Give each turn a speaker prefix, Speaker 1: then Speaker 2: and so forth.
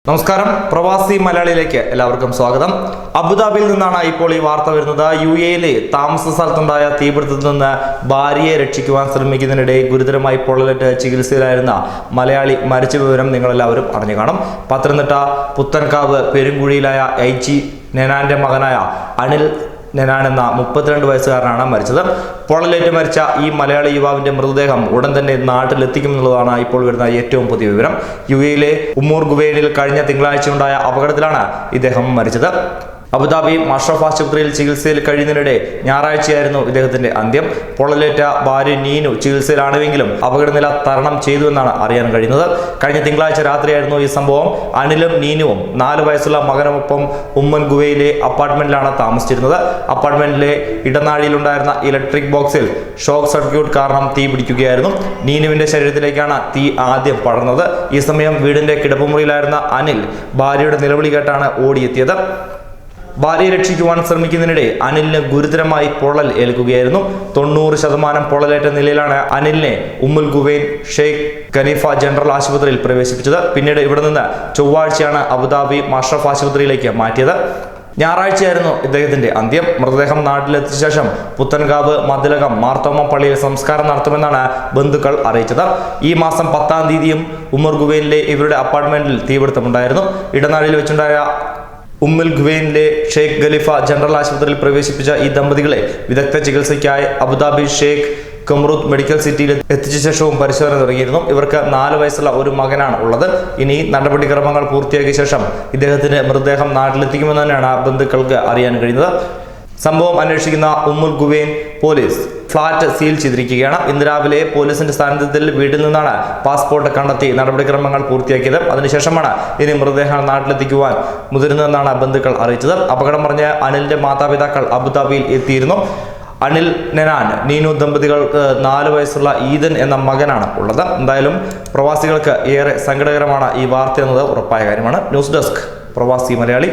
Speaker 1: നമസ്കാരം, പ്രവാസി മലയാളിയിലേക്ക് എല്ലാവർക്കും സ്വാഗതം. അബുദാബിയിൽ നിന്നാണ് ഇപ്പോൾ ഈ വാർത്ത വരുന്നത്. UAE-യിലെ താമസ സ്ഥലത്തുണ്ടായ തീപിടുത്തത്തിൽ നിന്ന് ഭാര്യയെ രക്ഷിക്കുവാൻ ശ്രമിക്കുന്നതിനിടെ ഗുരുതരമായി പൊള്ളലേറ്റ് ചികിത്സയിലായിരുന്ന മലയാളി മരിച്ച വിവരം നിങ്ങളെല്ലാവരും അറിഞ്ഞു കാണും. പത്തനംതിട്ട പുത്തൻകാവ് പെരുങ്കുഴിയിലായ IG നെനാന്റെ മകനായ അനിൽ നെനാൻ എന്ന 32 വയസ്സുകാരനാണ് മരിച്ചത്. പൊള്ളലേറ്റ് മരിച്ച ഈ മലയാളി യുവാവിന്റെ മൃതദേഹം ഉടൻ തന്നെ നാട്ടിലെത്തിക്കുമെന്നുള്ളതാണ് ഇപ്പോൾ വരുന്ന ഏറ്റവും പുതിയ വിവരം. UAE-യിലെ ഉമ്മൂർ ഗുവൈനിൽ കഴിഞ്ഞ തിങ്കളാഴ്ച ഉണ്ടായ അപകടത്തിലാണ് ഇദ്ദേഹം മരിച്ചത്. അബുദാബി മഷ്റഫ് ആശുപത്രിയിൽ ചികിത്സയിൽ കഴിയുന്നതിനിടെ ഞായറാഴ്ചയായിരുന്നു ഇദ്ദേഹത്തിന്റെ അന്ത്യം. പൊള്ളലേറ്റ ഭാര്യ നീനു ചികിത്സയിലാണെങ്കിലും അപകടനില തരണം ചെയ്തുവെന്നാണ് അറിയാൻ കഴിയുന്നത്. കഴിഞ്ഞ തിങ്കളാഴ്ച രാത്രിയായിരുന്നു ഈ സംഭവം. അനിലും നീനുവും 4 വയസ്സുള്ള മകനുമൊപ്പം ഉമ്മൻ ഗുവയിലെ അപ്പാർട്ട്മെന്റിലാണ് താമസിച്ചിരുന്നത്. അപ്പാർട്ട്മെന്റിലെ ഇടനാഴിയിലുണ്ടായിരുന്ന ഇലക്ട്രിക് ബോക്സിൽ ഷോക്ക് സർക്യൂട്ട് കാരണം തീ പിടിക്കുകയായിരുന്നു. നീനുവിന്റെ ശരീരത്തിലേക്കാണ് തീ ആദ്യം പടർന്നത്. ഈ സമയം വീടിന്റെ കിടപ്പുമുറിയിലായിരുന്ന അനിൽ ഭാര്യയുടെ നിലവിളി കേട്ടാണ് ഓടിയെത്തിയത്. ഭാര്യയെ രക്ഷിക്കുവാൻ ശ്രമിക്കുന്നതിനിടെ അനിലിന് ഗുരുതരമായി പൊള്ളൽ ഏൽക്കുകയായിരുന്നു. 90% പൊള്ളലേറ്റ നിലയിലാണ് അനിലിനെ ഉമ്മുൽ ഗുവൈൻ ഷെയ്ഖ് ഖലീഫ ജനറൽ ആശുപത്രിയിൽ പ്രവേശിപ്പിച്ചത്. പിന്നീട് ഇവിടെ നിന്ന് ചൊവ്വാഴ്ചയാണ് അബുദാബി മഷ്റഫ് ആശുപത്രിയിലേക്ക് മാറ്റിയത്. ഞായറാഴ്ചയായിരുന്നു ഇദ്ദേഹത്തിന്റെ അന്ത്യം. മൃതദേഹം നാട്ടിലെത്തിച്ച ശേഷം പുത്തൻകാവ് മതിലകം മാർത്തോമ പള്ളിയിൽ സംസ്കാരം നടത്തുമെന്നാണ് ബന്ധുക്കൾ അറിയിച്ചത്. ഈ മാസം 10-ാം തീയതിയും ഉമ്മർ ഗുവൈനിലെ ഇവരുടെ അപ്പാർട്ട്മെന്റിൽ തീപിടുത്തമുണ്ടായിരുന്നു. ഇടനാഴിയിൽ വെച്ചുണ്ടായ ഉമ്മുൽ ഗുവൈനിലെ ഷെയ്ഖ് ഖലീഫ ജനറൽ ആശുപത്രിയിൽ പ്രവേശിപ്പിച്ച ഈ ദമ്പതികളെ വിദഗ്ധ ചികിത്സയ്ക്കായി അബുദാബി ഷെയ്ഖ് കമറൂത്ത് മെഡിക്കൽ സിറ്റിയിൽ എത്തിച്ച ശേഷവും പരിശോധന തുടങ്ങിയിരുന്നു. ഇവർക്ക് 4 വയസ്സുള്ള ഒരു മകനാണ് ഉള്ളത്. ഇനി നടപടിക്രമങ്ങൾ പൂർത്തിയാക്കിയ ശേഷം ഇദ്ദേഹത്തിന്റെ മൃതദേഹം നാട്ടിലെത്തിക്കുമെന്ന് തന്നെയാണ് ബന്ധുക്കൾക്ക് അറിയാൻ കഴിയുന്നത്. സംഭവം അന്വേഷിക്കുന്ന ഉമ്മുൽ ഗുവൈൻ പോലീസ് ഫ്ളാറ്റ് സീൽ ചെയ്തിരിക്കുകയാണ്. ഇന്ന് രാവിലെ പോലീസിന്റെ സാന്നിധ്യത്തിൽ വീട്ടിൽ നിന്നാണ് പാസ്പോർട്ട് കണ്ടെത്തി നടപടിക്രമങ്ങൾ പൂർത്തിയാക്കിയത്. അതിനുശേഷമാണ് ഇനി മൃതദേഹം നാട്ടിലെത്തിക്കുവാൻ മുതിരുന്നതെന്നാണ് ബന്ധുക്കൾ അറിയിച്ചത്. അപകടം പറഞ്ഞ് അനിലിന്റെ മാതാപിതാക്കൾ അബുദാബിയിൽ എത്തിയിരുന്നു. അനിൽ നെനാൻ നീനു ദമ്പതികൾക്ക് 4 വയസ്സുള്ള ഈദൻ എന്ന മകനാണ് ഉള്ളത്. എന്തായാലും പ്രവാസികൾക്ക് ഏറെ സങ്കടകരമാണ് ഈ വാർത്ത എന്നത് ഉറപ്പായ കാര്യമാണ്. ന്യൂസ് ഡെസ്ക് പ്രവാസി മലയാളി.